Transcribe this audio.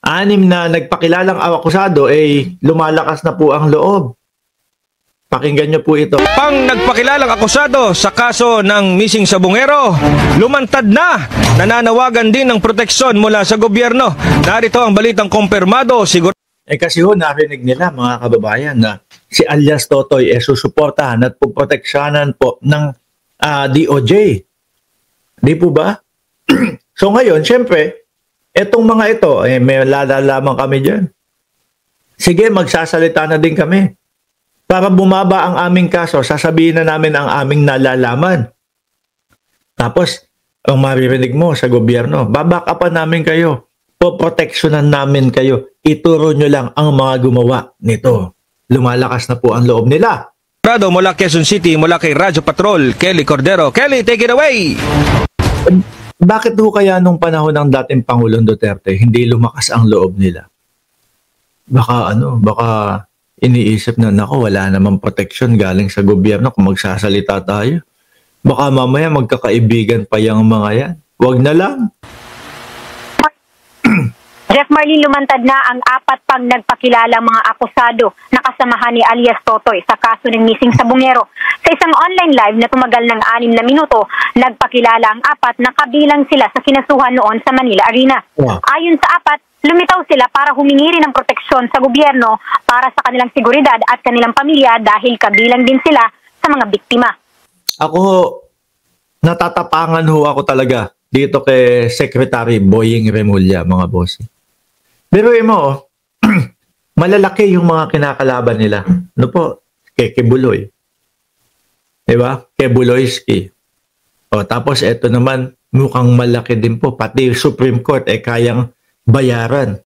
Anim na nagpakilalang akusado lumalakas na po ang loob. Pakinggan niyo po ito. Pang nagpakilalang akusado sa kaso ng missing sabungero, lumantad na. Nananawagan din ng proteksyon mula sa gobyerno. Narito ang balitang kumpirmado. Kasi narinig nila mga kababayan na si alias Totoy susuportahan at puproteksyonan po ng DOJ. Di po ba? So ngayon, syempre, etong mga ito, may lalalaman kami dyan. Sige, magsasalita na din kami. Para bumaba ang aming kaso, sasabihin na namin ang aming nalalaman. Tapos, ang maririnig mo sa gobyerno, babakapan namin kayo. Poproteksyonan namin kayo. Ituro nyo lang ang mga gumawa nito. Lumalakas na po ang loob nila. Mula Quezon City, mula kay Radyo Patrol, Kelly Cordero. Kelly, take it away! Bakit ho kaya nung panahon ng dating Pangulong Duterte, hindi lumakas ang loob nila? Baka iniisip na, nako, wala namang proteksyon galing sa gobyerno kung magsasalita tayo. Baka mamaya magkakaibigan pa yung mga yan. Huwag na lang. Jeff Marlin, lumantad na ang 4 pang nagpakilalang mga akusado na kasamahan ni alias Totoy sa kaso ng missing sabungero. Sa isang online live na tumagal ng 6 na minuto, nagpakilala ang 4 na kabilang sila sa kinasuhan noon sa Manila Arena. Wow. Ayon sa 4, lumitaw sila para humingi rin ng proteksyon sa gobyerno para sa kanilang seguridad at kanilang pamilya dahil kabilang din sila sa mga biktima. Ako, natatapangan ho ako talaga dito kay Secretary Boying Remulla, mga boss. Pero mo, malalaki yung mga kinakalaban nila. Ano po? Kay Kibuloy. Diba? Kay Buloyski. Tapos eto naman, mukhang malaki din po. Pati Supreme Court kayang bayaran.